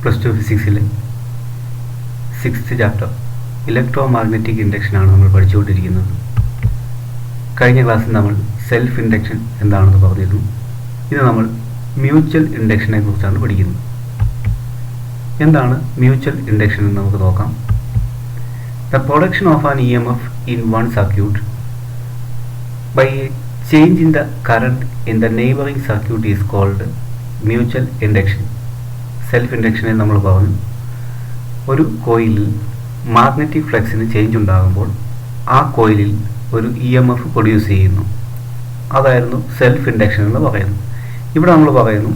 Plus two ഫിസിക്സിലെ 6th chapter electromagnetic ഇൻഡക്ഷനാണ് നമ്മൾ പഠിച്ചുകൊണ്ടിരിക്കുന്നത്. കഴിഞ്ഞ ക്ലാസ്സിൽ നമ്മൾ സെൽഫ് ഇൻഡക്ഷൻ എന്താണെന്ന് പറഞ്ഞിരുന്നു. ഇത് നമ്മൾ മ്യൂച്വൽ ഇൻഡക്ഷനെ കുറിച്ചാണ് പഠിക്കുന്നത്. എന്താണ് മ്യൂച്വൽ ഇൻഡക്ഷൻ എന്ന് നമുക്ക് നോക്കാം. The production of an EMF in one circuit by a change in the current in the neighboring circuit is called mutual induction. Self ഇൻഡക്ഷനെ നമ്മൾ പറഞ്ഞു, ഒരു കോയിലിൽ മാഗ്നറ്റിക് ഫ്ലക്സിന് ചേഞ്ച് ഉണ്ടാകുമ്പോൾ ആ കോയിലിൽ ഒരു EMF പ്രൊഡ്യൂസ് ചെയ്യുന്നു. അതായിരുന്നു സെൽഫ് ഇൻഡക്ഷൻ എന്ന് പറയുന്നത്. ഇവിടെ നമ്മൾ പറയുന്നു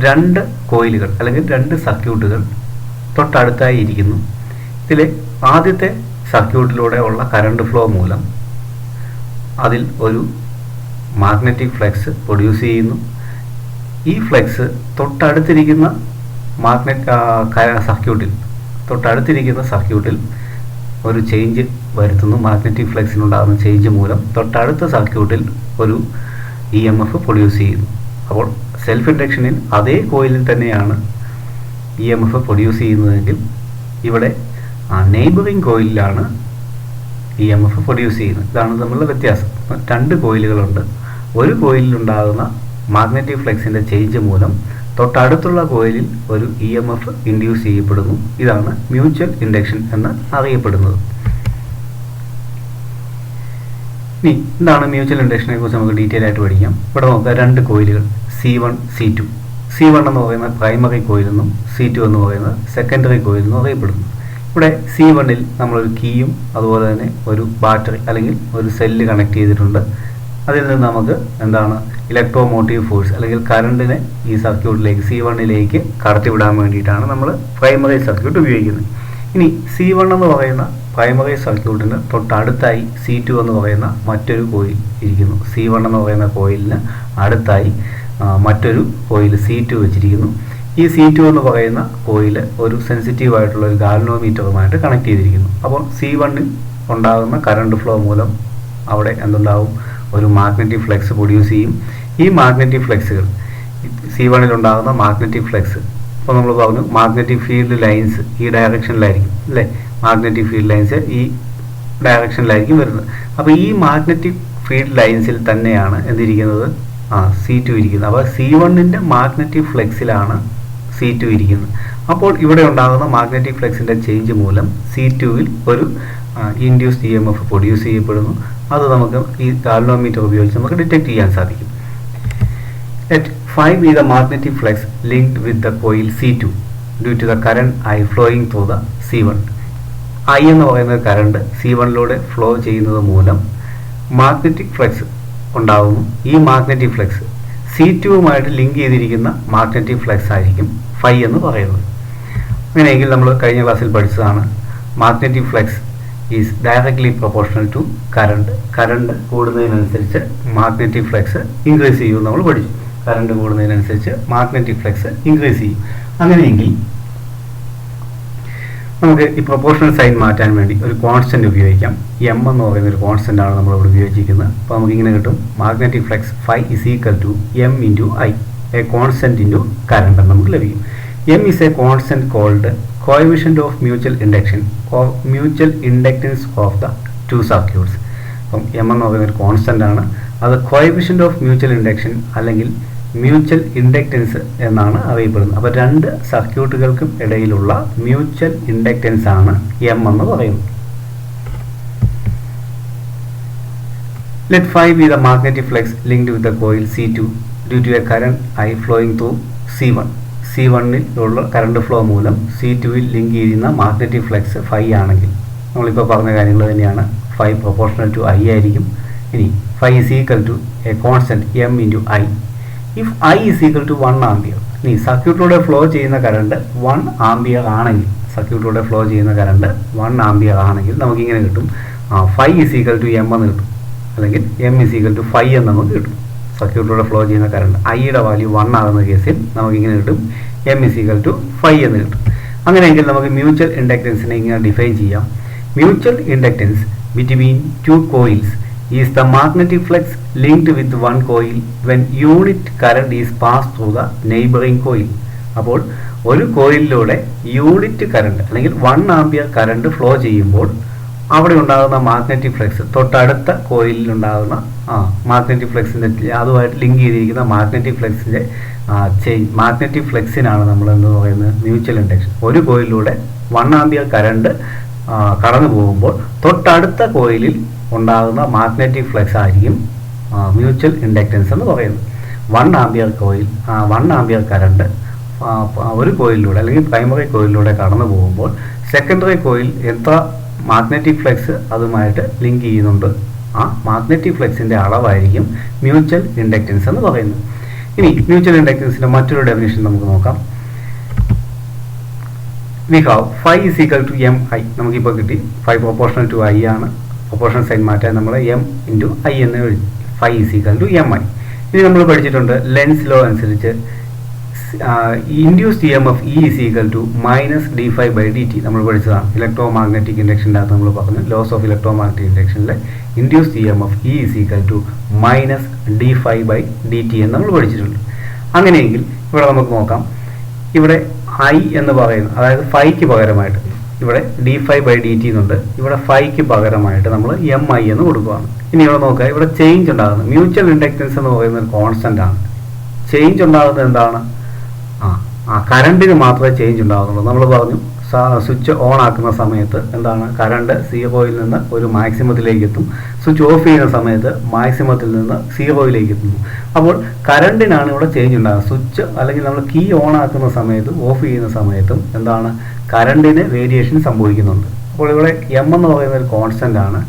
രണ്ട് കോയിലുകൾ അല്ലെങ്കിൽ രണ്ട് സർക്യൂട്ടുകൾ തൊട്ടടുത്തായി ഇരിക്കുന്നു. ഇതിലെ ആദ്യത്തെ സർക്യൂട്ടിലൂടെ ഉള്ള കറണ്ട് ഫ്ലോ മൂലം അതിൽ ഒരു മാഗ്നറ്റിക് ഫ്ലക്സ് പ്രൊഡ്യൂസ് ചെയ്യുന്നു. ഈ ഫ്ലക്സ് തൊട്ടടുത്തിരിക്കുന്ന സർക്യൂട്ടിൽ ഒരു ചേഞ്ച് വരുത്തുന്നു. മാഗ്നറ്റിക് ഫ്ലക്സിനുണ്ടാകുന്ന ചേഞ്ച് മൂലം തൊട്ടടുത്ത സർക്യൂട്ടിൽ ഒരു EMF പ്രൊഡ്യൂസ് ചെയ്യുന്നു. അപ്പോൾ സെൽഫ് ഇൻഡക്ഷനിൽ അതേ കോയിലിൽ തന്നെയാണ് EMF പ്രൊഡ്യൂസ് ചെയ്യുന്നതെങ്കിൽ ഇവിടെ നെയ്ബറിംഗ് കോയിലാണ് EMF പ്രൊഡ്യൂസ് ചെയ്യുന്നത്. ഇതാണ് തമ്മിലുള്ള വ്യത്യാസം. രണ്ട് കോയിലുകളുണ്ട്. ഒരു കോയിലുണ്ടാകുന്ന മാഗ്നറ്റിക് ഫ്ലക്സിൻ്റെ ചേഞ്ച് മൂലം തൊട്ടടുത്തുള്ള കോയിലിൽ ഒരു EMF ഇൻഡ്യൂസ് ചെയ്യപ്പെടുന്നു. ഇതാണ് മ്യൂച്വൽ ഇൻഡക്ഷൻ എന്ന് അറിയപ്പെടുന്നത്. ഇനി എന്താണ് മ്യൂച്വൽ ഇൻഡക്ഷനെ കുറിച്ച് നമുക്ക് ഡീറ്റെയിൽ ആയിട്ട് പഠിക്കാം. ഇവിടെ നോക്കുക, രണ്ട് കോയിലുകൾ C1 C2. C1 എന്ന് പറയുന്ന പ്രൈമറി കോയിൽ എന്നും C2 എന്ന് പറയുന്നത് സെക്കൻഡറി കോയിൽ എന്നും അറിയപ്പെടുന്നു. ഇവിടെ C1ൽ നമ്മളൊരു കീയും അതുപോലെ തന്നെ ഒരു ബാറ്ററി അല്ലെങ്കിൽ ഒരു സെല്ല് കണക്ട് ചെയ്തിട്ടുണ്ട്. അതിൽ നിന്ന് നമുക്ക് എന്താണ് ഇലക്ട്രോമോട്ടീവ് ഫോഴ്സ് അല്ലെങ്കിൽ കറണ്ടിനെ ഈ സർക്യൂട്ടിലേക്ക് C1ലേക്ക് കടത്തിവിടാൻ വേണ്ടിയിട്ടാണ് നമ്മൾ പ്രൈമറി സർക്യൂട്ട് ഉപയോഗിക്കുന്നത്. ഇനി C1 എന്ന് പറയുന്ന പ്രൈമറി സർക്യൂട്ടിന് തൊട്ടടുത്തായി C2 എന്ന് പറയുന്ന മറ്റൊരു കോയിൽ ഇരിക്കുന്നു. C1 എന്ന് പറയുന്ന കോയിലിന് അടുത്തായി മറ്റൊരു കോയിൽ C2 വെച്ചിരിക്കുന്നു. ഈ C2 എന്ന് പറയുന്ന കോയിൽ ഒരു സെൻസിറ്റീവ് ആയിട്ടുള്ള ഒരു ഗാൽവനോമീറ്ററുമായിട്ട് കണക്ട് ചെയ്തിരിക്കുന്നു. അപ്പോൾ C1ൽ ഉണ്ടാകുന്ന കറണ്ട് ഫ്ലോ മൂലം അവിടെ എന്തുണ്ടാവും, ഒരു മാഗ്നറ്റിക് ഫ്ലക്സ് പ്രൊഡ്യൂസ് ചെയ്യും. ഈ മാഗ്നറ്റിക് ഫ്ലക്സുകൾ C1ൽ ഉണ്ടാകുന്ന മാഗ്നറ്റിക് ഫ്ലക്സ്, ഇപ്പോൾ നമ്മൾ പറഞ്ഞു മാഗ്നറ്റിക് ഫീൽഡ് ലൈൻസ് ഈ ഡയറക്ഷനിലായിരിക്കും അല്ലേ, മാഗ്നറ്റിക് ഫീൽഡ് ലൈൻസ് ഈ ഡയറക്ഷനിലായിരിക്കും വരുന്നത്. അപ്പോൾ ഈ മാഗ്നറ്റിക് ഫീൽഡ് ലൈൻസിൽ തന്നെയാണ് എന്തിരിക്കുന്നത്, C2 ഇരിക്കുന്നത്. അപ്പോൾ C1ൻ്റെ മാഗ്നറ്റിക് ഫ്ലക്സിലാണ് C2 ഇരിക്കുന്നത്. അപ്പോൾ ഇവിടെ ഉണ്ടാകുന്ന മാഗ്നറ്റിക് ഫ്ലക്സിൻ്റെ ചേഞ്ച് മൂലം C2ൽ ഒരു ഇൻഡ്യൂസ്ഡ് EMF പ്രൊഡ്യൂസ് ചെയ്യപ്പെടുന്നു. അത് നമുക്ക് ഈ ഗാൽവനോമീറ്റർ ഉപയോഗിച്ച് നമുക്ക് ഡിറ്റക്ട് ചെയ്യാൻ സാധിക്കും. Let phi be the magnetic flux linked with the coil C2 due to the current I flowing through the C1. I എന്ന് പറയുന്ന കറണ്ട് C1ലൂടെ ഫ്ലോ ചെയ്യുന്നത് മൂലം മാഗ്നറ്റിക് ഫ്ലക്സ് ഉണ്ടാകുന്നു. ഈ മാഗ്നറ്റിക് ഫ്ലക്സ് C2വുമായിട്ട് ലിങ്ക് ചെയ്തിരിക്കുന്ന മാഗ്നറ്റിക് ഫ്ലക്സ് ആയിരിക്കും ഫൈ എന്ന് പറയുന്നത്. അങ്ങനെയെങ്കിൽ നമ്മൾ കഴിഞ്ഞ ക്ലാസ്സിൽ പഠിച്ചതാണ് magnetic flux is directly proportional to current. Current കൂടുന്നതിനനുസരിച്ച് മാഗ്നറ്റിക് ഫ്ലക്സ് ഇൻക്രീസ് ചെയ്യും നമ്മൾ പഠിച്ചു. കറണ്ട് കൂടുന്നതിനനുസരിച്ച് മാഗ്നറ്റിക് ഫ്ലക്സ് ഇൻക്രീസ് ചെയ്യും. അങ്ങനെയെങ്കിൽ നമുക്ക് ഈ പ്രൊപ്പോർഷണൽ സൈൻ മാറ്റാൻ വേണ്ടി ഒരു കോൺസ്റ്റന്റ് ഉപയോഗിക്കാം. M എന്ന് പറയുന്ന ഒരു കോൺസ്റ്റന്റ് ആണ് നമ്മളിവിടെ ഉപയോഗിച്ചിരിക്കുന്നത്. അപ്പോൾ നമുക്കിങ്ങനെ കിട്ടും, magnetic flux phi is equal to M into I, a constant into current നമുക്ക് ലഭിക്കും. M is a constant called coefficient of mutual induction or mutual inductance of the two circuits. അപ്പം M എന്ന് പറയുന്ന ഒരു കോൺസ്റ്റന്റ് ആണ്. അത് coefficient of mutual induction അല്ലെങ്കിൽ mutual inductance എന്നാണ് അറിയപ്പെടുന്നത്. അപ്പോൾ രണ്ട് സർക്യൂട്ടുകൾക്കും ഇടയിലുള്ള മ്യൂച്വൽ ഇൻഡക്റ്റൻസ് ആണ് M എന്ന് പറയുന്നത്. Let phi be the magnetic flux linked with the coil C2 due to a current I flowing through C1. C1ലുള്ള കറണ്ട് ഫ്ലോ മൂലം C2ൽ ലിങ്ക് ചെയ്യുന്ന മാഗ്നറ്റിക് ഫ്ലക്സ് ഫൈ ആണെങ്കിൽ നമ്മളിപ്പോൾ പറഞ്ഞ കാര്യങ്ങൾ തന്നെയാണ്. ഫൈ പ്രൊപ്പോർഷണൽ ടു I ആയിരിക്കും. ഇനി phi is equal to a constant M into I. If I is equal to 1 ampere, ഇനി സർക്യൂട്ടിലൂടെ ഫ്ലോ ചെയ്യുന്ന കറണ്ട് 1 ആംപിയർ ആണെങ്കിൽ, സർക്യൂട്ടിലൂടെ ഫ്ലോ ചെയ്യുന്ന കറണ്ട് 1 ആംപിയർ ആണെങ്കിൽ നമുക്കിങ്ങനെ കിട്ടും, phi is equal to M എന്ന് കിട്ടും, അല്ലെങ്കിൽ M is equal to phi എന്ന് നമുക്ക് കിട്ടും. സർക്യൂട്ടിലൂടെ ഫ്ലോ ചെയ്യുന്ന കറണ്ട് Iയുടെ വാല്യൂ 1 ആകുന്ന കേസിൽ നമുക്കിങ്ങനെ കിട്ടും, M is equal to phi എന്ന് കിട്ടും. അങ്ങനെയെങ്കിൽ നമുക്ക് മ്യൂച്വൽ ഇൻഡക്റ്റൻസിനെ ഇങ്ങനെ ഡിഫൈൻ ചെയ്യാം. Mutual inductance between two coils is the magnetic flux linked with one coil when unit current is passed through the neighboring coil. അപ്പോൾ ഒരു കോയിലിലൂടെ യൂണിറ്റ് കറണ്ട് അല്ലെങ്കിൽ 1 ampere current flow ചെയ്യുമ്പോൾ അവിടെ ഉണ്ടാകുന്ന മാഗ്നറ്റിക് ഫ്ലക്സ് തൊട്ടടുത്ത കോയിലിൽ ഉണ്ടാകുന്ന മാഗ്നറ്റിക് ഫ്ലക്സിൻ്റെ അതുമായിട്ട് ലിങ്ക് ചെയ്തിരിക്കുന്ന മാഗ്നറ്റിക് ഫ്ലക്സിൻ്റെ മാഗ്നറ്റിക് ഫ്ലക്സിനാണ് നമ്മൾ എന്ന് പറയുന്നത് മ്യൂച്വൽ ഇൻഡക്ഷൻ. ഒരു കോയിലിലൂടെ 1 ആംപിയർ കറണ്ട് കടന്നു പോകുമ്പോൾ തൊട്ടടുത്ത കോയിലിൽ ഉണ്ടാകുന്ന മാഗ്നറ്റിക് ഫ്ലക്സ് ആയിരിക്കും മ്യൂച്വൽ ഇൻഡക്റ്റൻസ് എന്ന് പറയുന്നത്. 1 ആംപിയർ കോയിൽ 1 ആംപിയർ കറണ്ട് ഒരു കോയിലിലൂടെ അല്ലെങ്കിൽ പ്രൈമറി കോയിലിലൂടെ കടന്നു പോകുമ്പോൾ സെക്കൻഡറി കോയിൽ എത്ര മാഗ്നറ്റിക് ഫ്ലക്സ് അതുമായിട്ട് ലിങ്ക് ചെയ്യുന്നുണ്ട്, ആ മാഗ്നറ്റിക് ഫ്ലക്സിൻ്റെ അളവായിരിക്കും മ്യൂച്വൽ ഇൻഡക്റ്റൻസ് എന്ന് പറയുന്നത്. ഇനി മ്യൂച്വൽ ഇൻഡക്റ്റൻസിൻ്റെ മറ്റൊരു ഡെഫിനിഷൻ നമുക്ക് നോക്കാം. We have phi is equal to mi. നമുക്കിപ്പോൾ കിട്ടി phi proportional to i ആണ്. പ്രൊപ്പോർഷണൽ സൈൻ മാറ്റാൻ നമ്മൾ m into i എന്ന് എഴുതി. phi is equal to mi. ഇനി നമ്മൾ പഠിച്ചിട്ടുണ്ട് ലെൻസ് ലോ അനുസരിച്ച് induced EMF E is equal to minus d∅ by dt. നമ്മൾ പഠിച്ചതാണ് ഇലക്ട്രോ മാഗ്നറ്റിക് ഇൻഡക്ഷൻ്റെ അകത്ത് നമ്മൾ പറഞ്ഞു ലോസ് ഓഫ് ഇലക്ട്രോ മാഗ്നറ്റിക് ഇൻഡക്ഷനിലെ induced EMF E is equal to minus d∅ by dt എന്ന് നമ്മൾ പഠിച്ചിട്ടുണ്ട്. അങ്ങനെയെങ്കിൽ ഇവിടെ നമുക്ക് നോക്കാം, ഇവിടെ I എന്ന് പറയുന്നത് അതായത് ഫൈക്ക് പകരമായിട്ട് ഇവിടെ d∅ by dt എന്നുണ്ട്, ഇവിടെ ഫൈക്ക് പകരമായിട്ട് നമ്മൾ mi എന്ന് കൊടുക്കുകയാണ്. ഇനി ഇവിടെ നോക്കുക, ഇവിടെ ചേഞ്ച് ഉണ്ടാകുന്നത് മ്യൂച്വൽ ഇൻഡക്റ്റൻസ് എന്ന് പറയുന്നത് ഒരു കോൺസ്റ്റന്റ് ആണ്. ചേഞ്ച് ഉണ്ടാകുന്നത് എന്താണ്? കറണ്ടിന് മാത്രമേ ചേഞ്ച് ഉണ്ടാകുന്നുള്ളൂ. നമ്മൾ പറഞ്ഞു സ്വിച്ച് ഓൺ ആക്കുന്ന സമയത്ത് എന്താണ്, കറണ്ട് 0യിൽ നിന്ന് ഒരു മാക്സിമത്തിലേക്ക് എത്തും, സ്വിച്ച് ഓഫ് ചെയ്യുന്ന സമയത്ത് മാക്സിമത്തിൽ നിന്ന് 0യിലേക്ക് എത്തുന്നു. അപ്പോൾ കറണ്ടിനാണ് ഇവിടെ ചേഞ്ച് ഉണ്ടാകുന്നത്. സ്വിച്ച് അല്ലെങ്കിൽ നമ്മൾ കീ ഓൺ ആക്കുന്ന സമയത്തും ഓഫ് ചെയ്യുന്ന സമയത്തും എന്താണ്, കറണ്ടിന് വേരിയേഷൻ സംഭവിക്കുന്നുണ്ട്. അപ്പോൾ ഇവിടെ എം എന്ന് പറയുന്ന ഒരു കോൺസ്റ്റന്റ് ആണ്,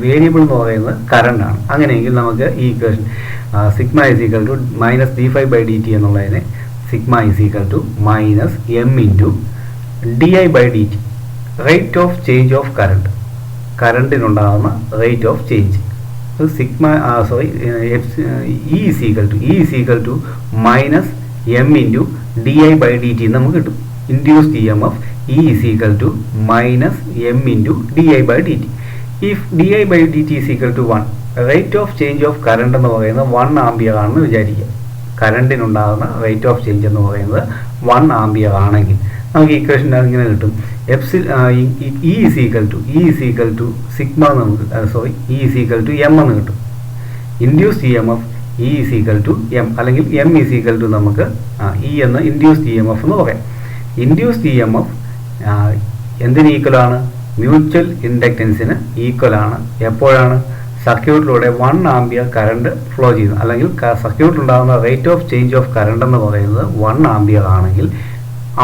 വേരിയബിൾ എന്ന് പറയുന്നത് കറണ്ട് ആണ്. അങ്ങനെയെങ്കിൽ നമുക്ക് ഈ equation sigma is equal to minus d∅ by dt എന്നുള്ളതിനെ sigma is equal to minus M into di by dt, rate of change of current, കറണ്ടിനുണ്ടാകുന്ന rate of change. Sigma E is equal to minus M into di by dt നമുക്ക് കിട്ടും. Induced EMF E is equal to minus M into di by dt. If di by dt is equal to 1, rate of change of current എന്ന് പറയുന്നത് 1 ampere ആണെന്ന് വിചാരിക്കുക. കറണ്ടിനുണ്ടാകുന്ന rate of change എന്ന് പറയുന്നത് 1 ampere ആണെങ്കിൽ നമുക്ക് ഇക്വേഷൻ ഇങ്ങനെ കിട്ടും. E is equal to sigma നമുക്ക് E is equal to m എന്ന് കിട്ടും. Induced EMF E is equal to m അല്ലെങ്കിൽ m is equal to നമുക്ക് E എന്ന് ഇൻഡ്യൂസ്ഡ് EMF എന്ന് പറയാം. ഇൻഡ്യൂസ്ഡ് EMF എന്തിന് ഈക്വൽ ആണ്? മ്യൂച്വൽ ഇൻഡക്റ്റൻസിന് ഈക്വൽ ആണ്. എപ്പോഴാണ്? സർക്യൂട്ടിലൂടെ 1 ആംപിയർ കറണ്ട് ഫ്ലോ ചെയ്യുന്നത് അല്ലെങ്കിൽ സർക്യൂട്ടിലുണ്ടാകുന്ന rate of change of current എന്ന് പറയുന്നത് 1 ആംപിയർ ആണെങ്കിൽ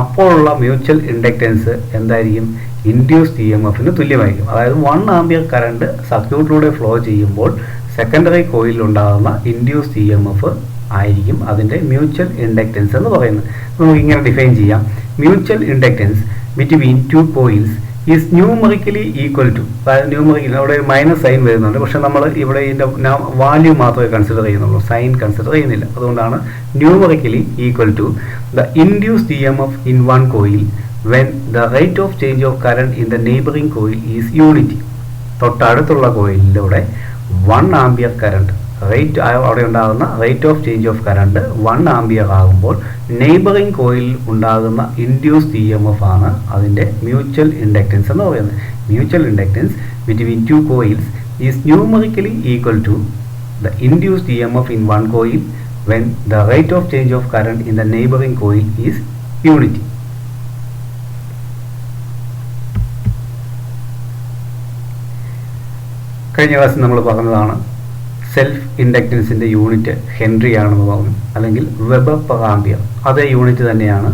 അപ്പോഴുള്ള മ്യൂച്വൽ ഇൻഡക്റ്റൻസ് എന്തായിരിക്കും? ഇൻഡ്യൂസ്ഡ് EMFന് തുല്യമായിരിക്കും. അതായത് 1 ആംപിയർ കറണ്ട് സർക്യൂട്ടിലൂടെ ഫ്ലോ ചെയ്യുമ്പോൾ സെക്കൻഡറി കോയിലിൽ ഉണ്ടാകുന്ന ഇൻഡ്യൂസ്ഡ് EMF ആയിരിക്കും അതിൻ്റെ മ്യൂച്വൽ ഇൻഡക്റ്റൻസ് എന്ന് പറയുന്നത്. നമുക്ക് ഇങ്ങനെ ഡിഫൈൻ ചെയ്യാം. Mutual inductance between 2 coils is numerically equal to, അതായത് ന്യൂമറിക്കലി അവിടെ ഒരു മൈനസ് സൈൻ വരുന്നുണ്ട്, പക്ഷെ നമ്മൾ ഇവിടെ ഇതിൻ്റെ വാല്യൂ മാത്രമേ കൺസിഡർ ചെയ്യുന്നുള്ളൂ, സൈൻ കൺസിഡർ ചെയ്യുന്നില്ല. അതുകൊണ്ടാണ് numerically equal to the induced EMF in one coil when the rate of change of current in the neighbouring coil is unity. തൊട്ടടുത്തുള്ള കോയിലിലൂടെ 1 ആംപിയർ കറണ്ട് റേറ്റ് അവിടെ ഉണ്ടാകുന്ന rate of change of current 1 ampere ആകുമ്പോൾ neighbouring കോയിലിൽ ഉണ്ടാകുന്ന induced EMF ആണ് അതിൻ്റെ mutual inductance എന്ന് പറയുന്നത്. Mutual inductance between 2 coils is numerically equal to the induced EMF in one coil when the rate of change of current in the neighbouring coil is unity. കഴിഞ്ഞ ക്ലാസ്സിൽ നമ്മൾ പറഞ്ഞതാണ് self ഇൻഡക്റ്റൻസിൻ്റെ unit Henry ആണെന്ന് പറഞ്ഞു, അല്ലെങ്കിൽ weber per ampere. അതേ unit തന്നെയാണ്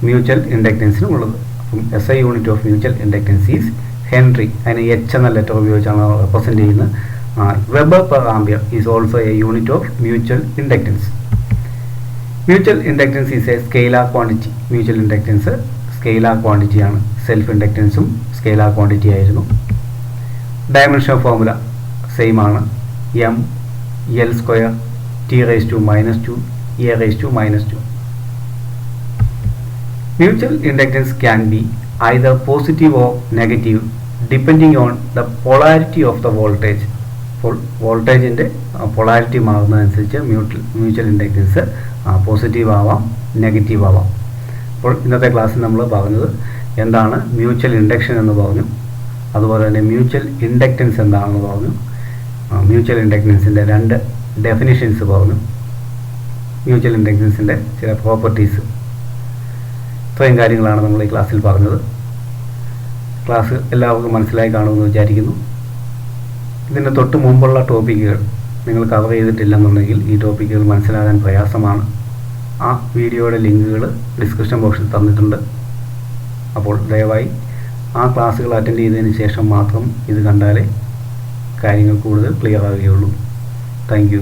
mutual ഇൻഡക്റ്റൻസിനും ഉള്ളത്. അപ്പം SI unit of mutual inductance is henry. അതിന് H എന്ന ലെറ്റർ ഉപയോഗിച്ചാണ് റെപ്രസെൻറ്റ് ചെയ്യുന്നത്. Weber per ampere is also a unit of mutual inductance. Mutual inductance is a scalar quantity. Mutual inductance scalar ക്വാണ്ടിറ്റിയാണ്. Self ഇൻഡക്റ്റൻസും scalar quantity ആയിരുന്നു. Dimension formula same ആണ്. m L square t raised to minus 2 a raised to minus 2. Mutual inductance can be either positive or negative depending on the polarity of the voltage. വോൾട്ടേജിൻ്റെ polarity മാറുന്നതനുസരിച്ച് mutual inductance positive ആവാം, negative ആവാം. അപ്പോൾ ഇന്നത്തെ ക്ലാസ്സിൽ നമ്മൾ പറഞ്ഞത് എന്താണ് മ്യൂച്വൽ ഇൻഡക്ഷൻ എന്ന് പറഞ്ഞു, അതുപോലെ തന്നെ മ്യൂച്വൽ ഇൻഡക്റ്റൻസ് എന്താണെന്ന് പറഞ്ഞു, മ്യൂച്വൽ ഇൻഡക്റ്റൻസിൻ്റെ 2 ഡെഫിനിഷൻസ് പറഞ്ഞു, മ്യൂച്വൽ ഇൻഡക്റ്റൻസിൻ്റെ ചില പ്രോപ്പർട്ടീസ്. ഇത്രയും കാര്യങ്ങളാണ് നമ്മൾ ഈ ക്ലാസ്സിൽ പറഞ്ഞത്. ക്ലാസ് എല്ലാവർക്കും മനസ്സിലായി കാണുമെന്ന് വിചാരിക്കുന്നു. ഇതിന് തൊട്ട് മുമ്പുള്ള ടോപ്പിക്കുകൾ നിങ്ങൾ കവർ ചെയ്തിട്ടില്ലെന്നുണ്ടെങ്കിൽ ഈ ടോപ്പിക്കുകൾ മനസ്സിലാകാൻ പ്രയാസമാണ്. ആ വീഡിയോയുടെ ലിങ്കുകൾ ഡിസ്ക്രിപ്ഷൻ ബോക്സിൽ തന്നിട്ടുണ്ട്. അപ്പോൾ ദയവായി ആ ക്ലാസ്സുകൾ അറ്റൻഡ് ചെയ്തതിന് ശേഷം മാത്രം ഇത് കണ്ടാലേ കാര്യങ്ങൾ കൂടുതൽ ക്ലിയർ ആവുകയുള്ളൂ. Thank you.